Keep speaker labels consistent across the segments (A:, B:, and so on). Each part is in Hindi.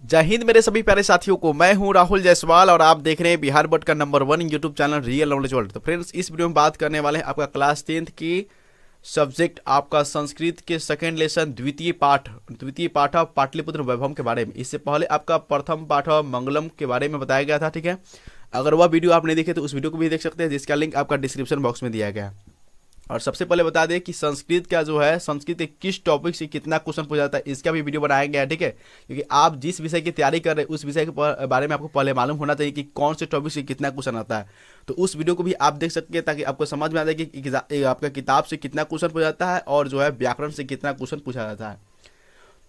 A: जय हिंद मेरे सभी प्यारे साथियों को। मैं हूं राहुल जायसवाल और आप देख रहे हैं बिहार बोर्ड का number 1 YouTube channel real knowledge world. तो फ्रेंड्स, इस वीडियो में बात करने वाले हैं आपका क्लास 10th की सब्जेक्ट आपका संस्कृत के सेकेंड लेसन द्वितीय पाठ पाटलिपुत्र वैभव के बारे में। इससे पहले आपका प्रथम पाठ मंगलम के बारे में बताया गया था, ठीक है। अगर वह वीडियो आप नहीं देखे तो उस वीडियो को भी देख सकते हैं, जिसका लिंक आपका डिस्क्रिप्शन बॉक्स में दिया गया है। और सबसे पहले बता दें कि संस्कृत का जो है, संस्कृत के किस टॉपिक से कितना क्वेश्चन पूछा जाता है, इसका भी वीडियो बनाया गया है, ठीक है। क्योंकि आप जिस विषय की तैयारी कर रहे हैं उस विषय के बारे में आपको पहले मालूम होना चाहिए कि कौन से टॉपिक से कितना क्वेश्चन आता है। तो उस वीडियो को भी आप देख सकते हैं ताकि आपको समझ में आ जाए कि आपका किताब से कितना क्वेश्चन पूछा जाता है और जो है व्याकरण से कितना क्वेश्चन पूछा जाता है।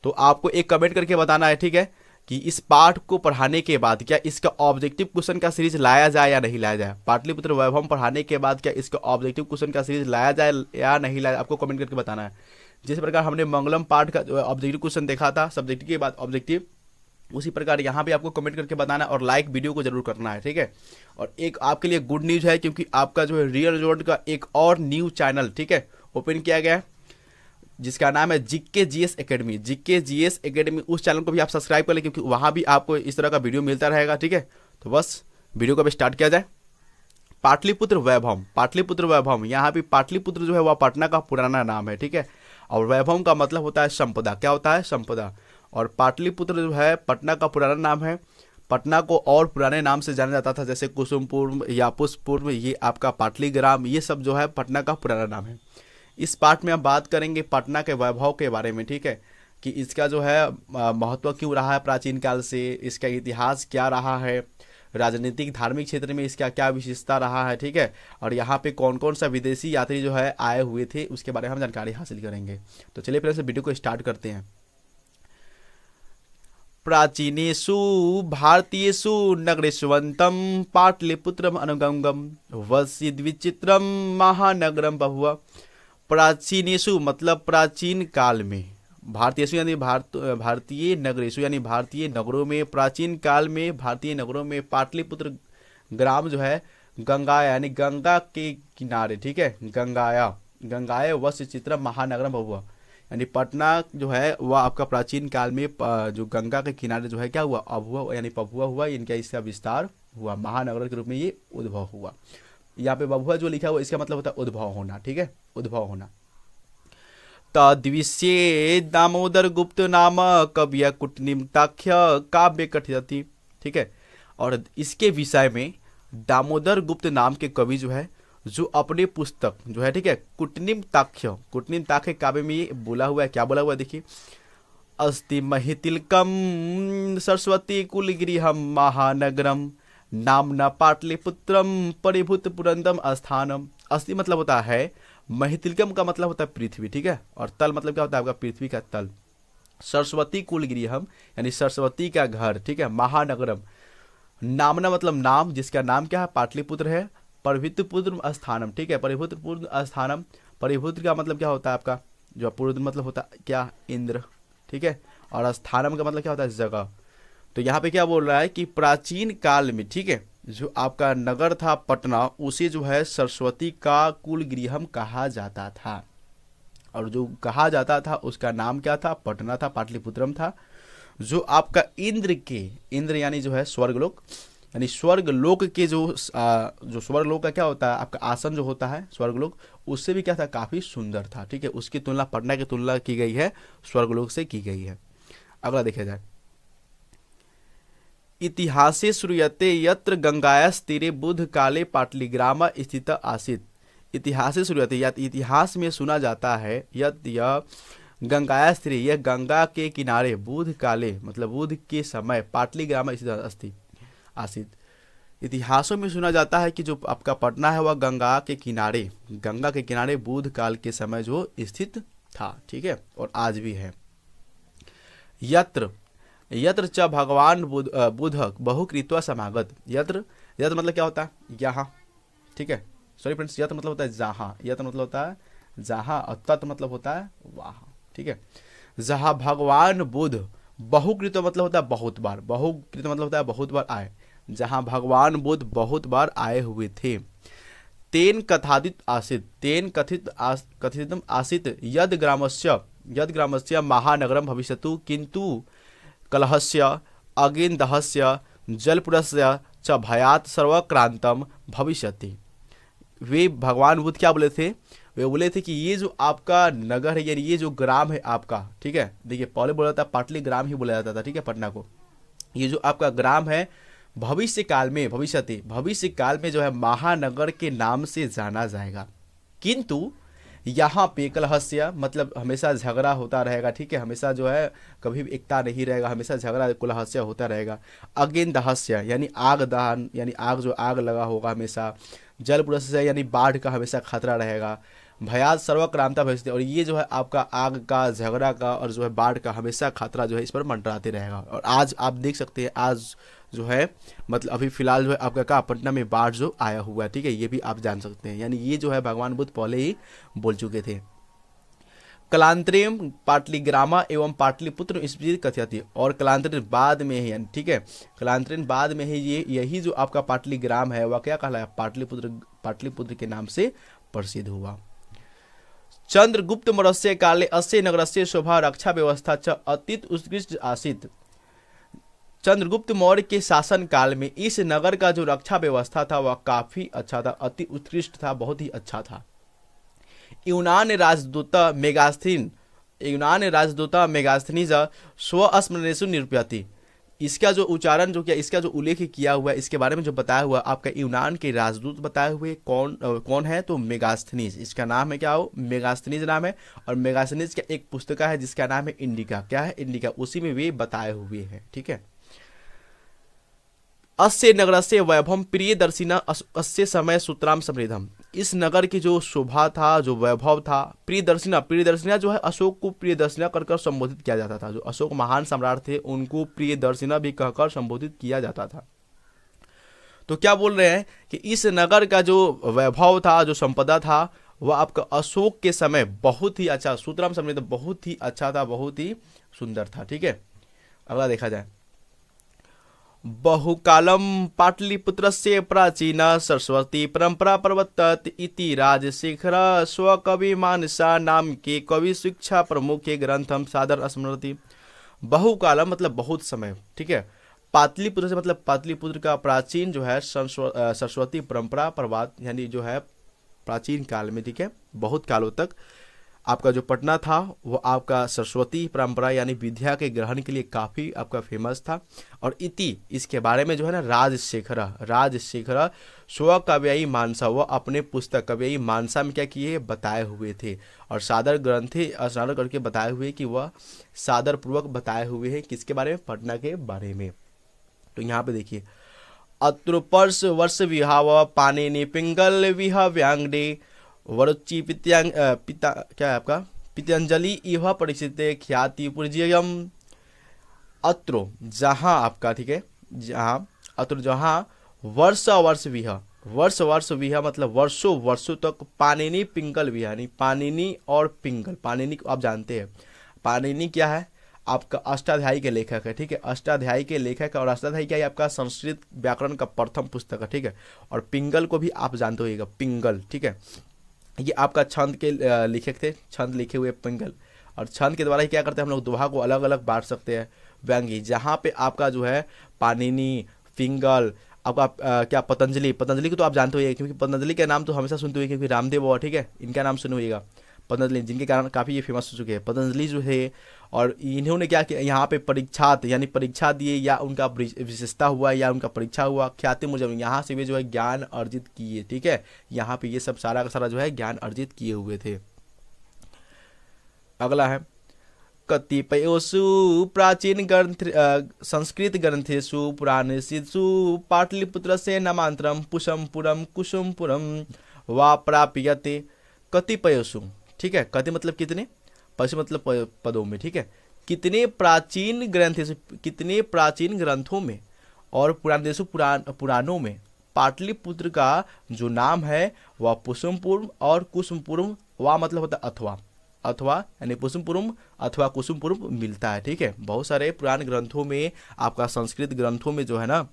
A: तो आपको एक कमेंट करके बताना है, ठीक है, कि इस पाठ को पढ़ाने के बाद क्या इसका ऑब्जेक्टिव क्वेश्चन का सीरीज लाया जाए या नहीं लाया जाए। पाटलिपुत्र वैभव पढ़ाने के बाद क्या इसका ऑब्जेक्टिव क्वेश्चन का सीरीज लाया जाए या नहीं लाया, आपको कमेंट करके बताना है। जिस प्रकार हमने मंगलम पाठ का जो ऑब्जेक्टिव क्वेश्चन देखा था, सब्जेक्टिव के बाद ऑब्जेक्टिव, उसी प्रकार यहाँ भी आपको कमेंट करके बताना है और लाइक वीडियो को जरूर करना है, ठीक है। और एक आपके लिए गुड न्यूज है, क्योंकि आपका जो है रियल वर्ल्ड का एक और न्यू चैनल, ठीक है, ओपन किया गया है, जिसका नाम है GK GS academy. GK GS academy, उस चैनल को भी आप सब्सक्राइब कर लें, क्योंकि वहाँ भी आपको इस तरह का वीडियो मिलता रहेगा, ठीक है। तो बस वीडियो को भी स्टार्ट किया जाए। पाटलिपुत्र वैभव, यहाँ भी पाटलिपुत्र जो है वह पटना का पुराना नाम है, ठीक है। और वैभव का मतलब होता है संपदा। क्या होता है? संपदा। और पाटलिपुत्र जो है पटना का पुराना नाम है। पटना को और पुराने नाम से जाना जाता था, जैसे कुसुमपुर या पुष्पपुर, ये आपका पाटलीग्राम, ये सब जो है पटना का पुराना नाम है। इस पार्ट में हम बात करेंगे पटना के वैभव के बारे में, ठीक है, कि इसका जो है महत्व क्यों रहा है प्राचीन काल से, इसका इतिहास क्या रहा है, राजनीतिक धार्मिक क्षेत्र में इसका क्या विशेषता रहा है, ठीक है। और यहाँ पे कौन कौन सा विदेशी यात्री जो है आए हुए थे, उसके बारे में हम जानकारी हासिल करेंगे। तो चलिए फिर से वीडियो को स्टार्ट करते हैं। प्राचीनेषु भारतीयेषु नगरेष्वन्तं पाटलिपुत्रम अनुगंगम वसीद्विचित्रम महानगरम बहुआ। प्राचीनेषु मतलब प्राचीन काल में, भारतीयेषु यानी भारतीय नगरेषु यानी भारतीय नगरों में, प्राचीन काल में भारतीय नगरों में पाटलिपुत्र ग्राम जो है गंगाया यानी गंगा के किनारे, ठीक है, गंगाया वस्य चित्र महानगरम बहुआ, यानी पटना जो है वह आपका प्राचीन काल में जो गंगा के किनारे जो है क्या हुआ, अभुआ यानी पभुआ हुआ, इनका इसका विस्तार हुआ, महानगर के रूप में ये उद्भव हुआ। यहाँ पे बभुआ जो लिखा हुआ इसका मतलब होता है उद्भव होना, ठीक है, उद्भव होना। तद्विषये दामोदर गुप्त नाम कवि कुटनिम्ताख्य काव्य कथितति, ठीक है। और इसके विषय में दामोदर गुप्त नाम के कवि जो है, जो अपने पुस्तक जो है, ठीक है, कुटनिम्ताख्य काव्य में ये बोला हुआ है। क्या बोला हुआ है देखिए, अस्ति महितिलकम सरस्वती कुलगृहम महानगरम नामना पाटलिपुत्रम परिभूत पुरंदम स्थानम। अस्ति मतलब होता है, महितिलकम का मतलब होता है पृथ्वी, ठीक है, और तल मतलब क्या होता है आपका पृथ्वी का तल। सरस्वती कुलगृहम यानी सरस्वती का घर, ठीक है, महानगरम, नामना मतलब नाम, जिसका नाम क्या है, पाटलिपुत्र है। परिभूतपुत्र स्थानम, ठीक है, परिभूतपुत्र स्थानम, परिभूत का मतलब क्या होता है आपका, जो पुरुष मतलब होता है क्या, इंद्र, ठीक है, और स्थानम का मतलब क्या होता है, जगह। तो यहाँ पे क्या बोल रहा है कि प्राचीन काल में, ठीक है, जो आपका नगर था पटना, उसे जो है सरस्वती का कुलगृहम कहा जाता था। और जो कहा जाता था उसका नाम क्या था, पटना था, पाटलिपुत्रम था। जो आपका इंद्र यानी जो है स्वर्गलोक, यानी स्वर्गलोक के जो स्वर्गलोक का क्या होता है आपका आसन जो होता है स्वर्गलोक, उससे भी क्या था, काफी सुंदर था, ठीक है। उसकी तुलना, पटना की तुलना की गई है स्वर्गलोक से की गई है। अगला देखा जाए, इतिहासे श्रूयते यत्र गंगायास्तीरे बुध काले पाटलीग्राम स्थित आसीत। इतिहासे श्रूयते, या इतिहास में सुना जाता है, यह गंगायास्तीरे, यह गंगा के किनारे, बुध काले मतलब बुध के समय, पाटलीग्राम स्थित आसीत। इतिहासों में सुना जाता है कि जो आपका पटना है वह गंगा के किनारे बुध काल के समय जो स्थित था, ठीक है, और आज भी है। यत्र च भगवान बुध बहुकृत्वा समागत। यत्र मतलब क्या होता है, यहाँ, ठीक है, सॉरी फ्रेंड्स, यत्र मतलब होता है जहाँ, यत्र मतलब होता है जहाँ, और तत् मतलब होता है वहाँ, ठीक है। जहाँ भगवान बुध, बहुकृत मतलब होता है बहुत बार, बहुकृत मतलब होता है बहुत बार आए, जहाँ भगवान बुध बहुत बार आए हुए थे। तेन कथितम आसित यद ग्रामस्य महानगरम भविष्यतु किंतु कलहस्य अगिन्दहस्य जलपुरस्य च भयात सर्वक्रांतम भविष्यति। वे भगवान बुद्ध क्या बोले थे, वे बोले थे कि ये जो आपका नगर है, यानी ये जो ग्राम है आपका, ठीक है, देखिए पहले बोला था पाटली ग्राम ही बोला जाता था, ठीक है, पटना को, ये जो आपका ग्राम है भविष्य काल में, भविष्य काल में जो है महानगर के नाम से जाना जाएगा। किंतु यहाँ पे कलहस्य मतलब हमेशा झगड़ा होता रहेगा, ठीक है, हमेशा जो है कभी भी एकता नहीं रहेगा, हमेशा झगड़ा कुलहस्य होता रहेगा। अगिन्दहस्य यानी आग दहन, यानी आग जो आग लगा होगा हमेशा। जलपुरस्य यानी बाढ़ का हमेशा खतरा रहेगा। भयात सर्वक्रांता भविष्य, और ये जो है आपका आग का, झगड़ा का और जो है बाढ़ का हमेशा खतरा जो है इस पर मंडराते रहेगा। और आज आप देख सकते हैं, आज जो है मतलब अभी फिलहाल जो है आपका का पटना में बाढ़ जो आया हुआ है, ठीक है, ये भी आप जान सकते हैं। यानी ये जो है भगवान बुद्ध पहले ही बोल चुके थे। कलांतरेम पाटलिग्रामा एवं पाटलिपुत्र इस कथ्यति, और कलांतरीन बाद में ही, यानी ठीक है, कलांतरीन बाद में ही ये यही जो आपका पाटलिग्राम है वह क्या कहलाया, पाटलिपुत्र के नाम से प्रसिद्ध हुआ। चंद्रगुप्त मौर्य काले अस्य नगरस्य शोभा रक्षा व्यवस्था च अतीत उत्कृष्ट आसीत। चंद्रगुप्त मौर्य के शासन काल में इस नगर का जो रक्षा व्यवस्था था वह काफी अच्छा था, अति उत्कृष्ट था, बहुत ही अच्छा था। यूनान राजदूता मेगास्थनीज स्वस्मरणेषु निरूपयति, इसका जो उच्चारण जो किया, इसका जो उल्लेख किया हुआ है, इसके बारे में जो बताया हुआ आपका यूनान के राजदूत बताए हुए कौन है, तो मेगास्थनीज, इसका नाम है क्या हो, मेगास्थनीज नाम है। और मेगास्थनीज का एक पुस्तिका है जिसका नाम है इंडिका, क्या है, इंडिका, उसी में वे बताए हुए हैं, ठीक है। अस्य नगरस्य वैभव प्रियदर्शिना अस्य समय सूत्राम समृद्धम, इस नगर की जो शोभा था, जो वैभव था, प्रियदर्शिना जो है अशोक को प्रियदर्शिना कहकर संबोधित किया जाता था। जो अशोक महान सम्राट थे उनको प्रियदर्शिना भी कहकर संबोधित किया जाता था। तो क्या बोल रहे हैं कि इस नगर का जो वैभव था, जो संपदा था, वह आपका अशोक के समय बहुत ही अच्छा, सूत्राम समृद्ध, बहुत ही अच्छा था, बहुत ही सुंदर था, ठीक है। अगला देखा जाए, बहुकालम पाटलिपुत्रस्य प्राचीन सरस्वती परंपरा प्रवर्तत इति राजशेखर स्वकवि मानसा नाम के कवि शिक्षा प्रमुख ग्रंथम सादर स्मृति। बहुकालम मतलब बहुत समय, ठीक है। पाटलिपुत्र से मतलब पाटलिपुत्र का प्राचीन जो है सरस्वती परंपरा प्रवाद, यानी जो है प्राचीन काल में, ठीक है, बहुत कालों तक आपका जो पटना था वो आपका सरस्वती परंपरा यानी विद्या के ग्रहण के लिए काफ़ी आपका फेमस था। और इति इसके बारे में जो है ना राजशेखर स्व कव्ययी मानसा, वो अपने पुस्तक कव्ययी मानसा में क्या किए, बताए हुए थे। और सादर ग्रंथे स्नान करके बताए हुए कि वह सादर पूर्वक बताए हुए हैं किसके बारे में, पटना के बारे में। तो यहाँ पे देखिए, अत्रुपर्ष वर्ष विहाव पाणिनि पिंगल विहा व्यांगडे वरुचि पिता क्या है आपका पितंजलि इह परिचित ख्याति पूज्यम। अत्रो जहाँ आपका, ठीक है, जहाँ वर्ष विह मतलब वर्षों तक पाणिनि पिंगल विहा, यानी पाणिनि और पिंगल, पाणिनि को आप जानते हैं, पाणिनि क्या है, आपका अष्टाध्यायी के लेखक है, ठीक है, अष्टाध्यायी के लेखक है। और अष्टाध्यायी क्या है, आपका संस्कृत व्याकरण का प्रथम पुस्तक है, ठीक है। और पिंगल को भी आप जानते होइएगा, पिंगल, ठीक है, ये आपका छंद के लेखक थे, छंद लिखे हुए पिंगल। और छंद के द्वारा ही क्या करते हैं हम लोग, दोहा को अलग अलग बांट सकते हैं, व्यंगी, जहाँ पे आपका जो है पाणिनि, पिंगल, आपका क्या पतंजलि को तो आप जानते होइए, क्योंकि पतंजलि का नाम तो हमेशा सुनते हुए, क्योंकि रामदेव बाबा, ठीक है, इनका नाम सुने होइएगा, पतंजलि, जिनके कारण काफ़ी ये फेमस हो चुके हैं पतंजलि जो है। और इन्होंने क्या किया, यहाँ पे यानी परीक्षा दिए, या उनका विशेषता हुआ, या उनका परीक्षा हुआ, ख्याति मुझे यहाँ से भी जो है ज्ञान अर्जित किए, ठीक है, यहाँ पे ये सब सारा का सारा जो है ज्ञान अर्जित किए हुए थे। अगला है, कतिपयोषु प्राचीन ग्रंथ संस्कृत ग्रंथेषु पुराणेषु पाटलिपुत्रस्य नामांतरम पुष्पपुरम कुसुमपुरम वा प्राप्यते। कतिपयोषु, ठीक है, कति मतलब कितने, पशु मतलब पदों में, ठीक है, कितने प्राचीन ग्रंथों में और पुराणों में पाटलिपुत्र का जो नाम है वह पुष्पपुरम और कुसुमपुरम, वह मतलब होता है अथवा यानी पुष्पपुरम अथवा कुसुमपुरम मिलता है, ठीक है। बहुत सारे पुराने ग्रंथों में, आपका संस्कृत ग्रंथों में जो है ना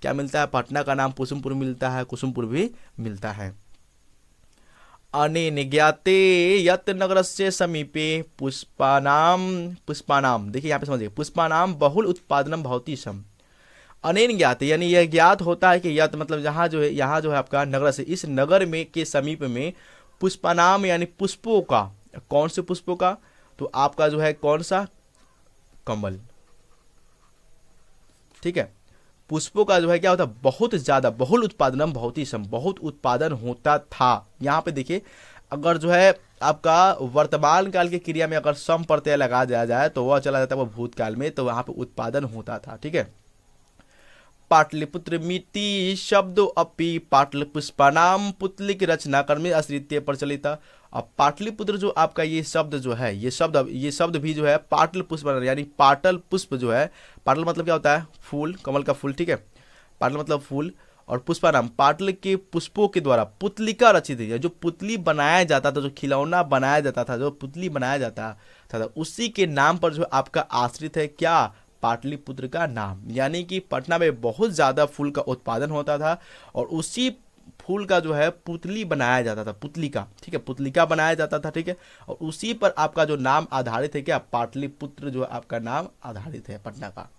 A: क्या मिलता है, पटना का नाम पुष्पपुर मिलता है, कुसुमपुर भी मिलता है। अनेन ज्ञाते यत् नगरस्य समीपे पुष्पानाम, पुष्पानाम देखिए यहाँ पे समझिए, पुष्पानाम बहुल उत्पादनम भवति सम। अनेन ज्ञाते यानी यह ज्ञात होता है कि यत् मतलब जहाँ जो है, यहाँ जो है आपका नगर से, इस नगर में के समीप में पुष्पानाम यानी पुष्पों का, कौन से पुष्पों का, तो आपका जो है कौन सा, कमल, ठीक है, पुष्पों का जो है क्या होता है, बहुत ज्यादा, बहुल उत्पादनम भवति सम, बहुत उत्पादन होता था। यहाँ पे देखिए अगर जो है आपका वर्तमान काल के क्रिया में अगर सम प्रत्यय लगा दिया जाए तो वह चला जाता है वो भूतकाल में, तो वहां पे उत्पादन होता था, ठीक है। पाटलिपुत्र मिति शब्दो अपि पाटल पुष्पानाम पुतलिक रचना कर्मे आश्रित्य प्रचलित। अब पाटलिपुत्र जो आपका ये शब्द जो है, ये शब्द भी जो है पाटल पुष्प यानी पाटल पुष्प जो है, पाटल मतलब क्या होता है, फूल, कमल का फूल, ठीक है, पाटल मतलब फूल, और पुष्पानाम पाटल के पुष्पों के द्वारा पुतलिका रचित है, जो पुतली बनाया जाता था, जो खिलौना बनाया जाता था, जो पुतली बनाया जाता था, उसी के नाम पर जो आपका आश्रित है क्या, पाटलिपुत्र का नाम। यानी कि पटना में बहुत ज्यादा फूल का उत्पादन होता था और उसी फूल का जो है पुतली बनाया जाता था, पुतलिका, ठीक है, पुतलिका बनाया जाता था, ठीक है, और उसी पर आपका जो नाम आधारित है क्या, पाटलिपुत्र जो आपका नाम आधारित है पटना का।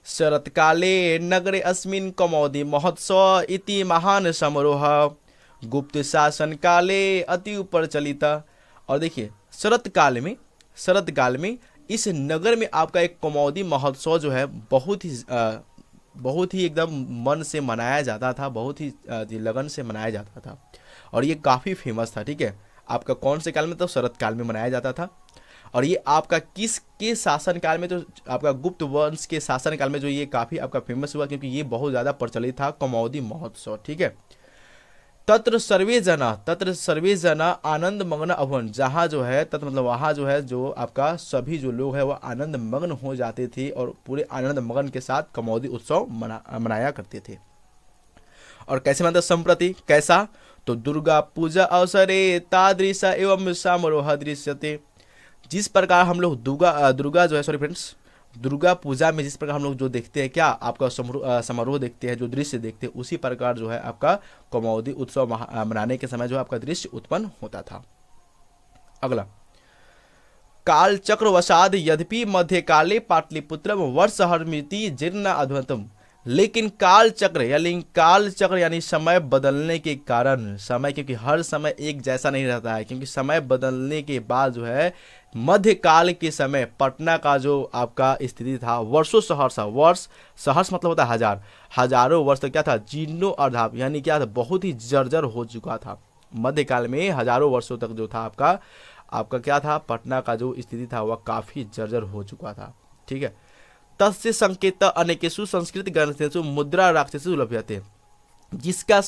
A: शरत्काले नगरे अस्मिन् कौमुदी महोत्सव इति महान समारोह गुप्त शासन काले अति प्रचलित। और देखिए शरतकाल में इस नगर में आपका एक कौमुदी महोत्सव जो है बहुत ही एकदम मन से मनाया जाता था, बहुत ही लगन से मनाया जाता था, और ये काफ़ी फेमस था, ठीक है। आपका कौन से काल में, तो शरतकाल में मनाया जाता था, और ये आपका किसके शासन काल में, तो आपका गुप्त वंश के शासन काल में जो ये काफ़ी आपका फेमस हुआ, क्योंकि ये बहुत ज़्यादा प्रचलित था कौमुदी महोत्सव, ठीक है। तत्र सर्वे जना आनंद मग्न अभवन, जहाँ जो है तत्र मतलब वहाँ जो है जो आपका सभी जो लोग हैं वह आनंद मग्न हो जाते थे और पूरे आनंद मग्न के साथ कौमुदी उत्सव मनाया करते थे। और कैसे मतलब संप्रति कैसा, तो दुर्गा पूजा अवसरे तादृश एवं समारोह दृश्यते। जिस प्रकार हम लोग दुर्गा जो है, सॉरी फ्रेंड्स, दुर्गा पूजा में जिस प्रकार हम लोग जो देखते हैं क्या, आपका समारोह देखते हैं, जो दृश्य देखते हैं, उसी प्रकार जो है आपका कौमुदी उत्सव मनाने के समय जो आपका दृश्य उत्पन्न होता था। अगला, काल चक्र वसाद यद्यपि मध्य काले पाटलिपुत्रम वर्षहर्मिति जीर्ण अध्वतम, लेकिन काल चक्र यानी समय बदलने के कारण, समय क्योंकि हर समय एक जैसा नहीं रहता है, क्योंकि समय बदलने के बाद जो है मध्य काल के समय पटना का जो आपका स्थिति था वर्षों सहर्ष, वर्ष सहर्ष मतलब होता है हजारों वर्ष तक क्या था, जीर्णो अर्धाप यानी क्या था, बहुत ही जर्जर हो चुका था। मध्यकाल में हजारों वर्षों तक जो था आपका क्या था, पटना का जो स्थिति था वह काफी जर्जर हो चुका था, ठीक है। तस्य संकेत अनेकेषु संस्कृत ग्रंथेषु मुद्रा राक्षसेषु लभ्यते, जिसका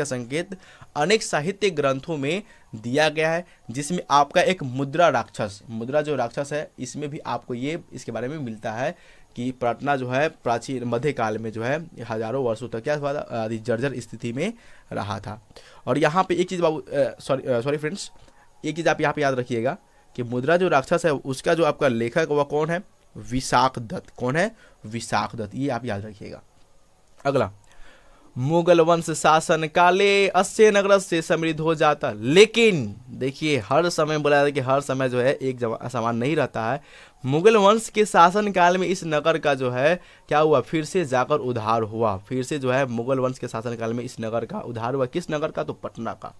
A: संकेत अनेक साहित्य ग्रंथों में दिया गया है, जिसमें आपका एक मुद्रा जो राक्षस है, इसमें भी आपको ये इसके बारे में मिलता है कि पटना जो है प्राचीन मध्यकाल में जो है हजारों वर्षों तक क्या हुआ था, जर्जर स्थिति में रहा था। और यहाँ पे एक चीज़ बाबू सॉरी फ्रेंड्स, एक चीज़ आप यहाँ पे याद रखिएगा कि मुद्रा जो राक्षस है उसका जो आपका लेखक वह कौन है, विशाख दत्त। कौन है, विशाख दत्त, ये आप याद रखिएगा। अगला, मुगल वंश शासन काले अस्य नगर से समृद्ध हो जाता, लेकिन देखिए हर समय बोला जाता है कि हर समय जो है एक समान नहीं रहता है। मुगल वंश के शासन काल में इस नगर का जो है क्या हुआ, फिर से जाकर उद्धार हुआ, फिर से जो है मुगल वंश के शासन काल में इस नगर का उद्धार हुआ। किस नगर का, तो पटना का।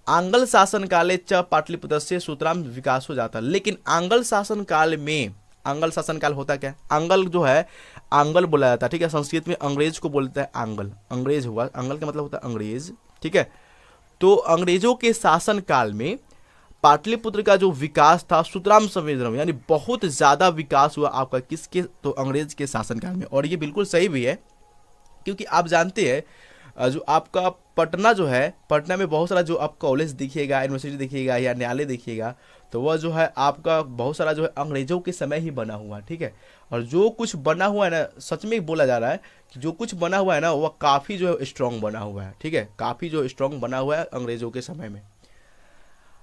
A: आंगल शासन काले च पाटलिपुत्र से सूत्राम विकास हो जाता, लेकिन आंगल शासन काल में, आंगल शासन काल होता क्या, आंगल जो है आंगल बोला जाता है, ठीक है, संस्कृत में अंग्रेज को बोलता है आंगल, अंग्रेज हुआ, आंगल का मतलब होता है अंग्रेज, ठीक है। तो अंग्रेजों के शासन काल में पाटलिपुत्र का जो विकास था सुतराम संवेदनम यानी बहुत ज्यादा विकास हुआ आपका किसके, तो अंग्रेज के शासन काल में। और ये बिल्कुल सही भी है, क्योंकि आप जानते हैं जो आपका पटना जो है, पटना में बहुत सारा जो आप कॉलेज दिखिएगा, यूनिवर्सिटी दिखिएगा या न्यायालय दिखिएगा, तो वह जो है आपका बहुत सारा जो है अंग्रेजों के समय ही बना हुआ है, ठीक है। और जो कुछ बना हुआ है ना, सच में बोला जा रहा है कि जो कुछ बना हुआ है ना वह काफ़ी जो है स्ट्रॉन्ग बना हुआ है, ठीक है, काफ़ी जो स्ट्रॉन्ग बना हुआ है अंग्रेजों के समय में।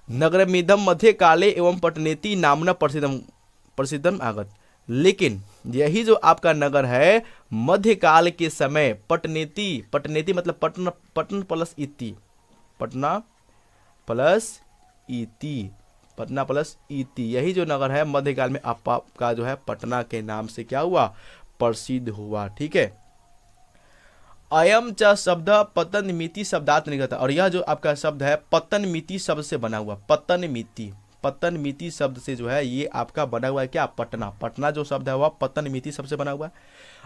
A: नगरमिदम मध्य काले एवं पटनेति नामना प्रसिद्धम आगत, लेकिन यही जो आपका नगर है मध्यकाल के समय पटनेती, पटनेती मतलब पटन, पटन प्लस इति, पटना प्लस इति, पटना प्लस इति, यही जो नगर है मध्यकाल में आपका जो है पटना के नाम से क्या हुआ, प्रसिद्ध हुआ। ठीक है। अयम च शब्द पतन मिति शब्दात निगत, और यह जो आपका शब्द है पतन मिति शब्द से बना हुआ, पतन मिति, पतन मिति शब्द से जो है ये आपका बना हुआ है क्या, पटना। पटना जो शब्द है वह पतन मिति शब्द से बना हुआ है।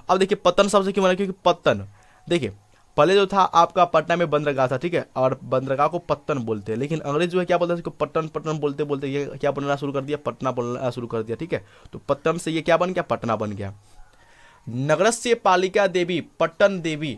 A: अब देखिए पतन शब्द से क्यों बना, क्योंकि पतन, देखिए पहले जो था आपका पटना में बंदरगाह था, ठीक है, और बंदरगाह को पत्तन बोलते हैं, लेकिन अंग्रेज जो है क्या बोलते हैं, पट्टन पट्टन बोलते बोलते ये क्या बोलना शुरू कर दिया, पटना बोलना शुरू कर दिया। ठीक है, तो पत्तन से ये क्या बन गया, पटना बन गया। नगरस्य पालिका देवी पट्टन देवी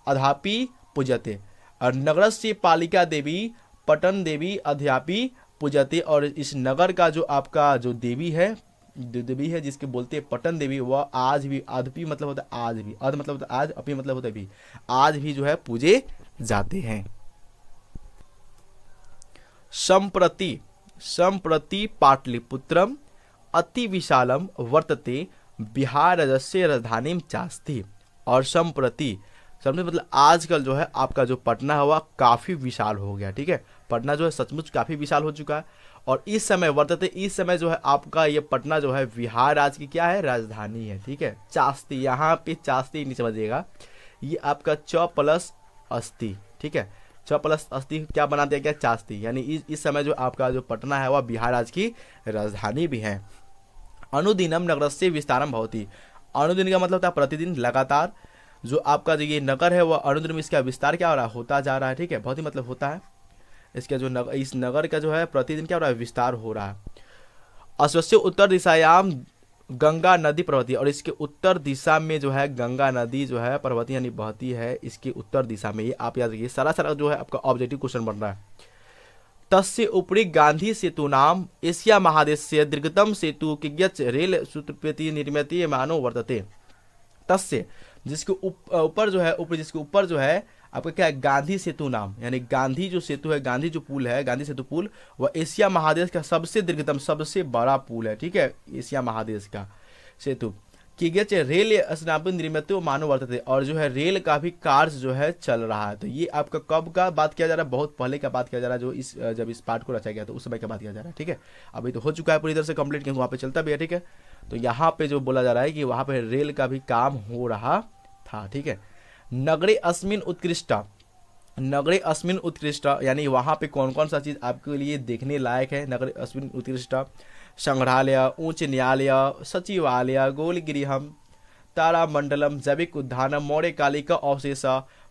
A: अध्यापी पूजते, और नगरस्य पालिका देवी पट्टन देवी अध्यापी पूजते, और इस नगर का जो आपका जो देवी है, जो देवी है जिसके बोलते हैं पट्टन देवी, वह आज भी, अधपी मतलब होता है आज भी, अध मतलब होता है आज, अपी मतलब होता है भी, आज भी जो है पूजे जाते हैं। संप्रति, संप्रति पाटलिपुत्रम अति विशालम वर्तते बिहार राज्य राजधानी चास्ति, और संप्रति, समझे मतलब आजकल जो है आपका जो पटना है वह काफी विशाल हो गया। ठीक है, पटना जो है सचमुच काफी विशाल हो चुका है, और इस समय वर्तते, इस समय जो है आपका ये पटना जो है बिहार राज्य की क्या है, राजधानी है। ठीक है, चास्ति, यहाँ पे चास्ति नहीं समझिएगा, ये आपका च प्लस अस्थि, ठीक है, च प्लस अस्थि क्या बना दिया गया, चास्ति, यानी इस समय जो आपका जो पटना है वह बिहार राज्य की राजधानी भी है। अनुदिनम नगरस्य विस्तारम भवति, अनुदिन का मतलब होता है प्रतिदिन, लगातार, जो आपका जो ये नगर है वह अनुदिन में इसका विस्तार क्या हो रहा है, होता जा रहा है। ठीक है, बहुत ही मतलब होता है, इसका जो इस नगर का जो है प्रतिदिन क्या हो रहा है, विस्तार हो रहा है। अश्वस्य उत्तर दिशायाम गंगा नदी प्रवती, और इसके उत्तर दिशा में जो है गंगा नदी जो है प्रवती यानी बहती है, इसके उत्तर दिशा में, ये आप याद रखिए, सारा जो है आपका ऑब्जेक्टिव क्वेश्चन बन रहा है। तस्य उपरि गांधी सेतु नाम एशिया महादेश से दीर्घतम सेतु किज्ञच रेल सूत्रपति निर्मित मानो वर्तते, तस्य जिसके ऊपर जो है, ऊपर जिसके ऊपर जो है आपका क्या है, गांधी सेतु नाम, यानी गांधी जो सेतु है, गांधी जो पुल है, गांधी सेतु पुल, वह एशिया महादेश का सबसे दीर्घतम, सबसे बड़ा पुल है। ठीक है, एशिया महादेश का सेतु किगेच रेल स्नापन निर्मित मानव वर्तते, और जो है रेल का भी कार्य जो है चल रहा है। तो ये आपका कब का बात किया जा रहा है, बहुत पहले का बात किया जा रहा है, जो इस जब इस पार्ट को रचा गया तो उस समय का बात किया जा रहा है। ठीक है, अभी तो हो चुका है पूरी तरह से कंप्लीट, क्योंकि वहाँ पे चलता भी है। ठीक है, तो यहाँ पे जो बोला जा रहा है कि वहाँ पे रेल का भी काम हो रहा था। ठीक है, नगरे अस्मिन उत्कृष्टा, नगरे अस्मिन उत्कृष्टा, यानी वहाँ पे कौन कौन सा चीज़ आपके लिए देखने लायक है, नगरे अस्मिन उत्कृष्टा, संग्रहालय, उच्च न्यायालय, सचिवालय, गोलगृहम, तारामंडलम, जैविक उद्यानम, मौर्यकालिका अवशेष,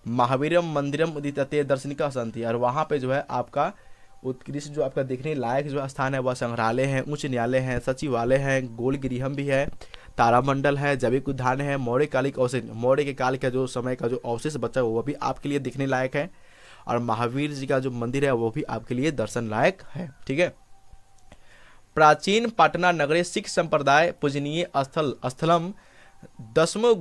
A: महावीरम मंदिरम उदितते दर्शनिका संति, और वहाँ पे जो है आपका उत्कृष्ट जो आपका देखने लायक जो स्थान है वह संग्रहालय है, उच्च न्यायालय है, सचिवालय है, गोलगृहम भी है, तारामंडल है, जैविक उद्यान है, मौर्यकालिक अवशेष, मौर्य के काल का जो समय का जो अवशेष बचा वो भी आपके लिए देखने लायक है, और महावीर जी का जो मंदिर है वो भी आपके लिए दर्शन लायक है। ठीक है, प्राचीन पाटना नगरे सिख संप्रदाय पूजनीय स्थलम दसमो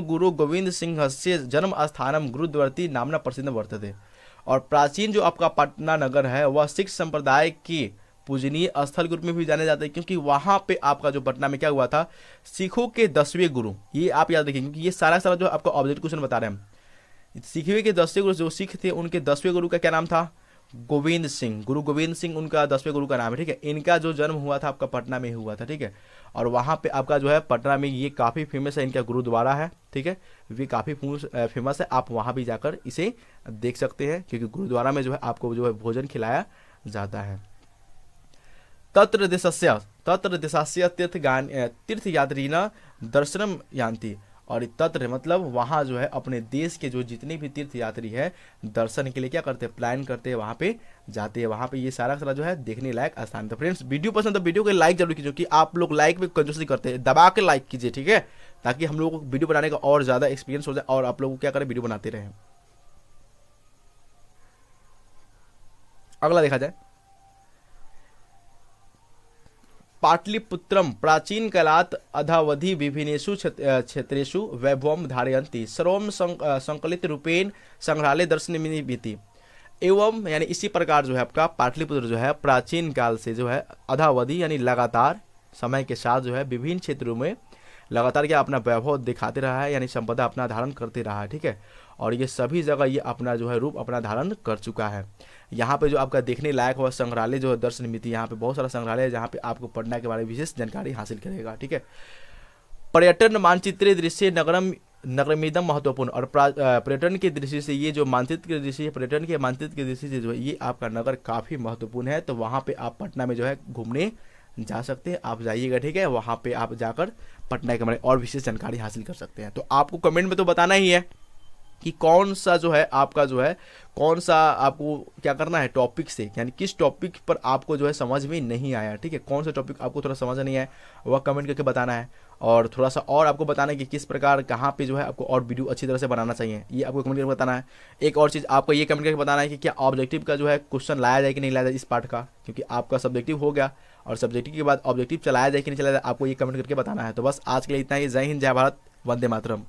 A: गुरु गोविंद सिंह से जन्म स्थानम गुरुद्वारती नामना प्रसिद्ध वर्तते, और प्राचीन जो आपका पटना नगर है वह सिख संप्रदाय की पूजनीय स्थल के रूप में भी जाने जाते हैं, क्योंकि वहां पे आपका जो पटना में क्या हुआ था, सिखों के 10वें गुरु, ये आप याद रखिए, क्योंकि ये सारा जो आपका ऑब्जेक्टिव क्वेश्चन बता रहे हैं हम, सिखों के 10वें गुरु जो सिख थे उनके 10वें गुरु का क्या नाम था, गोविंद सिंह, गुरु गोविंद सिंह उनका 10वें गुरु का नाम है। ठीक है, इनका जो जन्म हुआ था आपका पटना में हुआ था। ठीक है, और वहाँ पे आपका जो है पटना में ये काफ़ी फेमस है, इनका गुरुद्वारा है। ठीक है, ये काफ़ी फेमस है, आप वहाँ भी जाकर इसे देख सकते हैं, क्योंकि गुरुद्वारा में जो है आपको जो है भोजन खिलाया जाता है। तत्र देशस्य तीर्थयात्रिणा दर्शनम यान्ति, और तत्र मतलब वहाँ जो है अपने देश के जो जितने भी तीर्थ यात्री है दर्शन के लिए क्या करते हैं, प्लान करते हैं, वहाँ पे जाते हैं, वहाँ पे ये सारा जो है देखने लायक स्थान। तो फ्रेंड्स वीडियो पसंद तो वीडियो को लाइक जरूर कीजिए, क्योंकि आप लोग लाइक में कंजूसी करते हैं, दबा के लाइक कीजिए। ठीक है, ताकि हम लोगों को वीडियो बनाने का और ज़्यादा एक्सपीरियंस हो जाए और आप लोग क्या करें, वीडियो बनाते रहें। अगला देखा जाए, पाटलिपुत्रम प्राचीन कालात् अधावधि विभिन्नेषु क्षेत्रेषु वैभवं धारयन्ति सर्वं संकलित रूपेण संग्रहालय दर्शनीति एवं, यानी इसी प्रकार जो है आपका पाटलिपुत्र जो है प्राचीन काल से जो है अधावधि यानी लगातार समय के साथ जो है विभिन्न क्षेत्रों में लगातार क्या अपना वैभव दिखाते रहा है, यानी संपदा अपना धारण करते रहा है। ठीक है, और ये सभी जगह ये अपना जो है रूप अपना धारण कर चुका है। यहाँ पे जो आपका देखने लायक हुआ संग्रहालय जो है दर्शन मिति, यहाँ पे बहुत सारा संग्रहालय है जहाँ पे आपको पटना के बारे में विशेष जानकारी हासिल करेगा। ठीक है, पर्यटन मानचित्र दृश्य नगरमिदम महत्वपूर्ण, और पर्यटन की दृष्टि से ये जो मानचित्र की दृष्टि, पर्यटन के मानचित्र की दृष्टि से जो है ये आपका नगर काफ़ी महत्वपूर्ण है। तो वहाँ पे आप पटना में जो है घूमने जा सकते हैं, आप जाइएगा। ठीक है, वहाँ पे आप जाकर पटना के बारे में और विशेष जानकारी हासिल कर सकते हैं। तो आपको कमेंट में तो बताना ही है कि कौन सा जो है आपका जो है कौन सा आपको क्या करना है टॉपिक से, यानी किस टॉपिक पर आपको जो है समझ में नहीं आया। ठीक है, कौन सा टॉपिक आपको थोड़ा समझ नहीं आया वह कमेंट करके बताना है, और थोड़ा सा और आपको बताना है कि किस प्रकार कहाँ पे जो है आपको और वीडियो अच्छी तरह से बनाना चाहिए, ये आपको कमेंट करके बताना है। एक और चीज़ आपको ये कमेंट करके बताना है कि क्या ऑब्जेक्टिव का जो है क्वेश्चन लाया जाए कि नहीं लाया जाए इस पार्ट का, क्योंकि आपका सब्जेक्टिव हो गया और सब्जेक्टिव के बाद ऑब्जेक्टिव चलाया जाए कि नहीं चलाया जाए, आपको ये कमेंट करके बताना है। तो बस आज के लिए इतना ही। जय हिंद, जय भारत, वंदे मातरम।